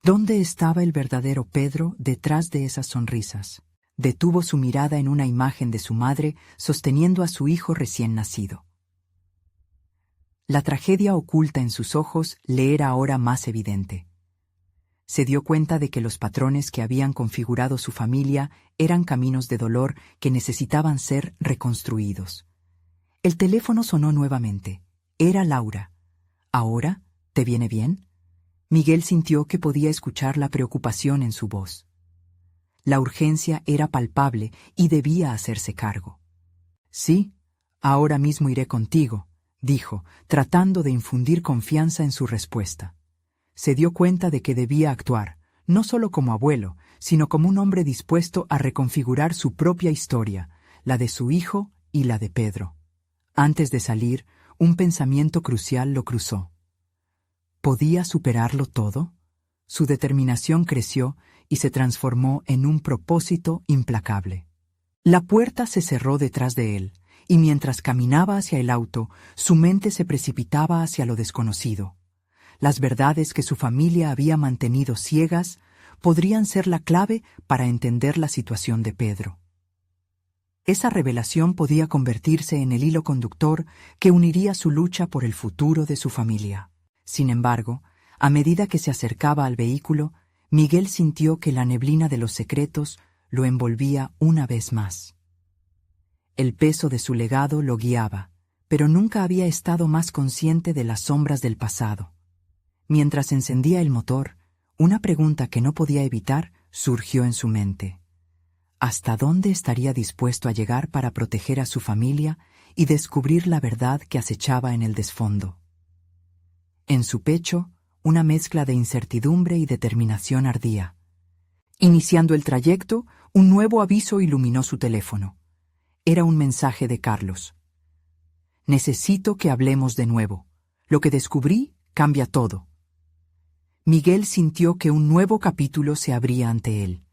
¿Dónde estaba el verdadero Pedro detrás de esas sonrisas? Detuvo su mirada en una imagen de su madre sosteniendo a su hijo recién nacido. La tragedia oculta en sus ojos le era ahora más evidente. Se dio cuenta de que los patrones que habían configurado su familia eran caminos de dolor que necesitaban ser reconstruidos. El teléfono sonó nuevamente. Era Laura. «¿Ahora? ¿Te viene bien?» Miguel sintió que podía escuchar la preocupación en su voz. La urgencia era palpable y debía hacerse cargo. «Sí, ahora mismo iré contigo», dijo, tratando de infundir confianza en su respuesta. Se dio cuenta de que debía actuar, no solo como abuelo, sino como un hombre dispuesto a reconfigurar su propia historia, la de su hijo y la de Pedro. Antes de salir, un pensamiento crucial lo cruzó. ¿Podía superarlo todo? Su determinación creció y se transformó en un propósito implacable. La puerta se cerró detrás de él, y mientras caminaba hacia el auto, su mente se precipitaba hacia lo desconocido. Las verdades que su familia había mantenido ciegas podrían ser la clave para entender la situación de Pedro. Esa revelación podía convertirse en el hilo conductor que uniría su lucha por el futuro de su familia. Sin embargo, a medida que se acercaba al vehículo, Miguel sintió que la neblina de los secretos lo envolvía una vez más. El peso de su legado lo guiaba, pero nunca había estado más consciente de las sombras del pasado. Mientras encendía el motor, una pregunta que no podía evitar surgió en su mente. ¿Hasta dónde estaría dispuesto a llegar para proteger a su familia y descubrir la verdad que acechaba en el desfondo? En su pecho, una mezcla de incertidumbre y determinación ardía. Iniciando el trayecto, un nuevo aviso iluminó su teléfono. Era un mensaje de Carlos. «Necesito que hablemos de nuevo. Lo que descubrí cambia todo». Miguel sintió que un nuevo capítulo se abría ante él.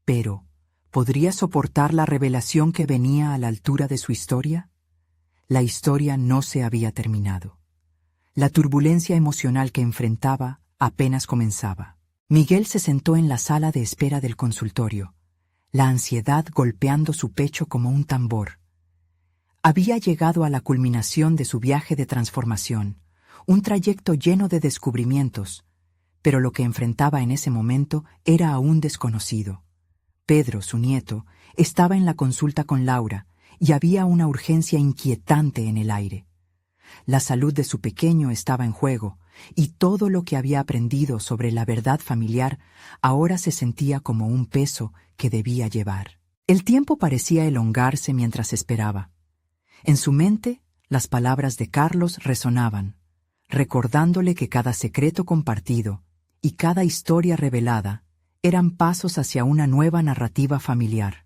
Pero, ¿podría soportar la revelación que venía a la altura de su historia? La historia no se había terminado. La turbulencia emocional que enfrentaba apenas comenzaba. Miguel se sentó en la sala de espera del consultorio, la ansiedad golpeando su pecho como un tambor. Había llegado a la culminación de su viaje de transformación, un trayecto lleno de descubrimientos, pero lo que enfrentaba en ese momento era aún desconocido. Pedro, su nieto, estaba en la consulta con Laura y había una urgencia inquietante en el aire. La salud de su pequeño estaba en juego y todo lo que había aprendido sobre la verdad familiar ahora se sentía como un peso que debía llevar. El tiempo parecía elongarse mientras esperaba. En su mente, las palabras de Carlos resonaban, recordándole que cada secreto compartido y cada historia revelada eran pasos hacia una nueva narrativa familiar,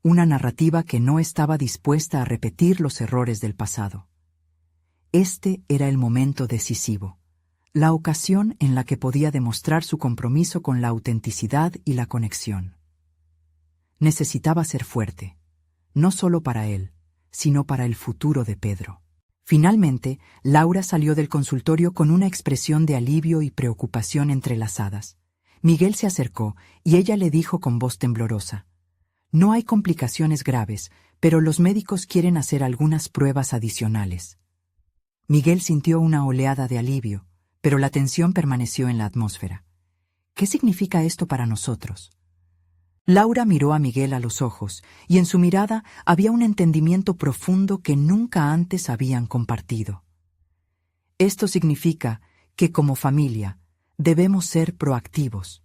una narrativa que no estaba dispuesta a repetir los errores del pasado. Este era el momento decisivo, la ocasión en la que podía demostrar su compromiso con la autenticidad y la conexión. Necesitaba ser fuerte, no solo para él, sino para el futuro de Pedro. Finalmente, Laura salió del consultorio con una expresión de alivio y preocupación entrelazadas. Miguel se acercó y ella le dijo con voz temblorosa: «No hay complicaciones graves, pero los médicos quieren hacer algunas pruebas adicionales». Miguel sintió una oleada de alivio, pero la tensión permaneció en la atmósfera. ¿Qué significa esto para nosotros? Laura miró a Miguel a los ojos, y en su mirada había un entendimiento profundo que nunca antes habían compartido. Esto significa que, como familia, debemos ser proactivos.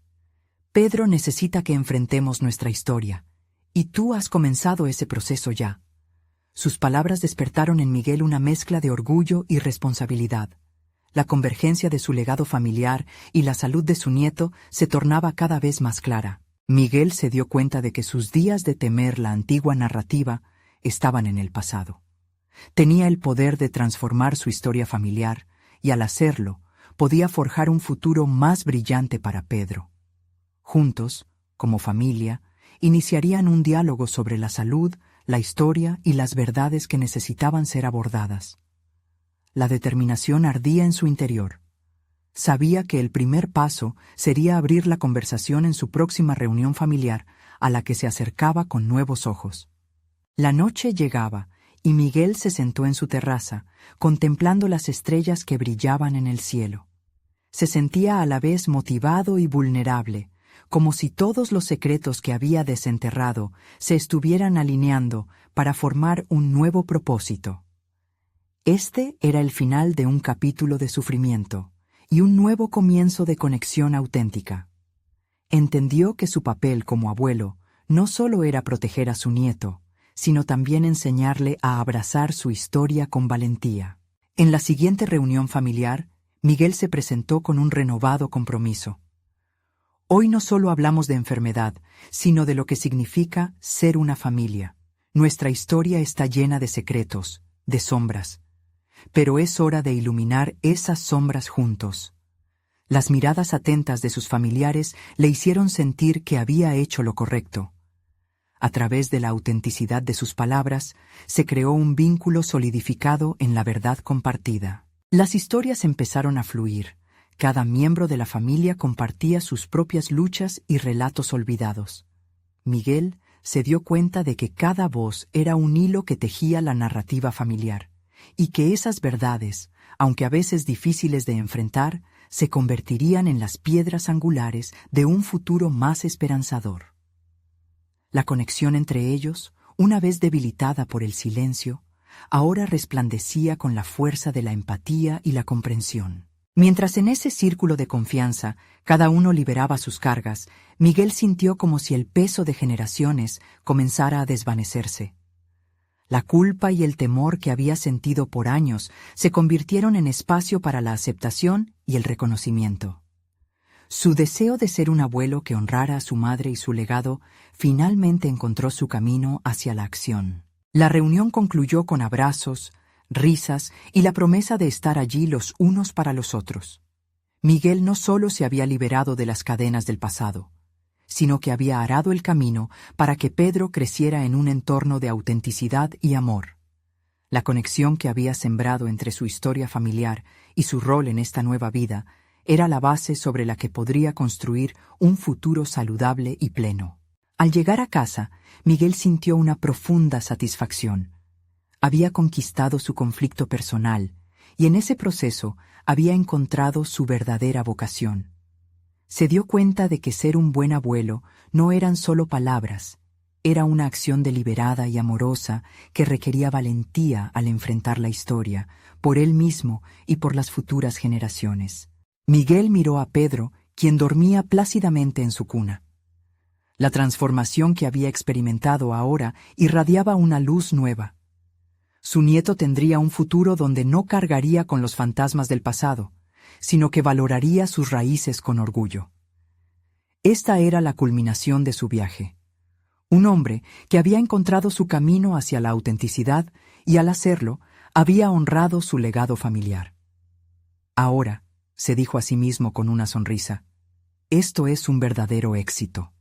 Pedro necesita que enfrentemos nuestra historia, y tú has comenzado ese proceso ya. Sus palabras despertaron en Miguel una mezcla de orgullo y responsabilidad. La convergencia de su legado familiar y la salud de su nieto se tornaba cada vez más clara. Miguel se dio cuenta de que sus días de temer la antigua narrativa estaban en el pasado. Tenía el poder de transformar su historia familiar y, al hacerlo, podía forjar un futuro más brillante para Pedro. Juntos, como familia, iniciarían un diálogo sobre la salud, la historia y las verdades que necesitaban ser abordadas. La determinación ardía en su interior. Sabía que el primer paso sería abrir la conversación en su próxima reunión familiar, a la que se acercaba con nuevos ojos. La noche llegaba y Miguel se sentó en su terraza, contemplando las estrellas que brillaban en el cielo. Se sentía a la vez motivado y vulnerable, como si todos los secretos que había desenterrado se estuvieran alineando para formar un nuevo propósito. Este era el final de un capítulo de sufrimiento y un nuevo comienzo de conexión auténtica. Entendió que su papel como abuelo no solo era proteger a su nieto, sino también enseñarle a abrazar su historia con valentía. En la siguiente reunión familiar, Miguel se presentó con un renovado compromiso. Hoy no solo hablamos de enfermedad, sino de lo que significa ser una familia. Nuestra historia está llena de secretos, de sombras, pero es hora de iluminar esas sombras juntos. Las miradas atentas de sus familiares le hicieron sentir que había hecho lo correcto. A través de la autenticidad de sus palabras, se creó un vínculo solidificado en la verdad compartida. Las historias empezaron a fluir. Cada miembro de la familia compartía sus propias luchas y relatos olvidados. Miguel se dio cuenta de que cada voz era un hilo que tejía la narrativa familiar, y que esas verdades, aunque a veces difíciles de enfrentar, se convertirían en las piedras angulares de un futuro más esperanzador. La conexión entre ellos, una vez debilitada por el silencio, ahora resplandecía con la fuerza de la empatía y la comprensión. Mientras en ese círculo de confianza cada uno liberaba sus cargas, Miguel sintió como si el peso de generaciones comenzara a desvanecerse. La culpa y el temor que había sentido por años se convirtieron en espacio para la aceptación y el reconocimiento. Su deseo de ser un abuelo que honrara a su madre y su legado finalmente encontró su camino hacia la acción. La reunión concluyó con abrazos, risas y la promesa de estar allí los unos para los otros. Miguel no solo se había liberado de las cadenas del pasado, sino que había arado el camino para que Pedro creciera en un entorno de autenticidad y amor. La conexión que había sembrado entre su historia familiar y su rol en esta nueva vida era la base sobre la que podría construir un futuro saludable y pleno. Al llegar a casa, Miguel sintió una profunda satisfacción. Había conquistado su conflicto personal y en ese proceso había encontrado su verdadera vocación. Se dio cuenta de que ser un buen abuelo no eran solo palabras, era una acción deliberada y amorosa que requería valentía al enfrentar la historia, por él mismo y por las futuras generaciones. Miguel miró a Pedro, quien dormía plácidamente en su cuna. La transformación que había experimentado ahora irradiaba una luz nueva. Su nieto tendría un futuro donde no cargaría con los fantasmas del pasado, sino que valoraría sus raíces con orgullo. Esta era la culminación de su viaje. Un hombre que había encontrado su camino hacia la autenticidad y al hacerlo, había honrado su legado familiar. Ahora, se dijo a sí mismo con una sonrisa, esto es un verdadero éxito.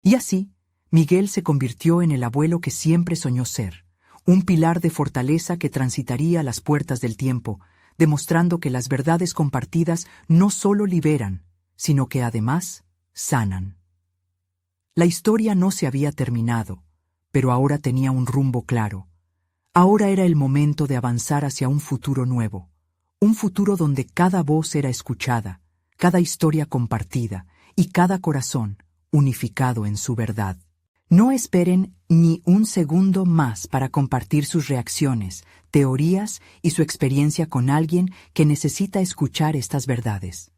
Y así, Miguel se convirtió en el abuelo que siempre soñó ser, un pilar de fortaleza que transitaría las puertas del tiempo, demostrando que las verdades compartidas no solo liberan, sino que además sanan. La historia no se había terminado, pero ahora tenía un rumbo claro. Ahora era el momento de avanzar hacia un futuro nuevo, un futuro donde cada voz era escuchada, cada historia compartida y cada corazón unificado en su verdad. No esperen ni un segundo más para compartir sus reacciones, teorías y su experiencia con alguien que necesita escuchar estas verdades.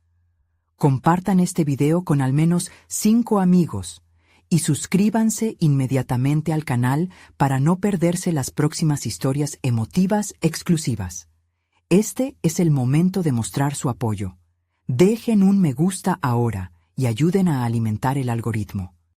Compartan este video con al menos 5 amigos y suscríbanse inmediatamente al canal para no perderse las próximas historias emotivas exclusivas. Este es el momento de mostrar su apoyo. Dejen un me gusta ahora y ayuden a alimentar el algoritmo.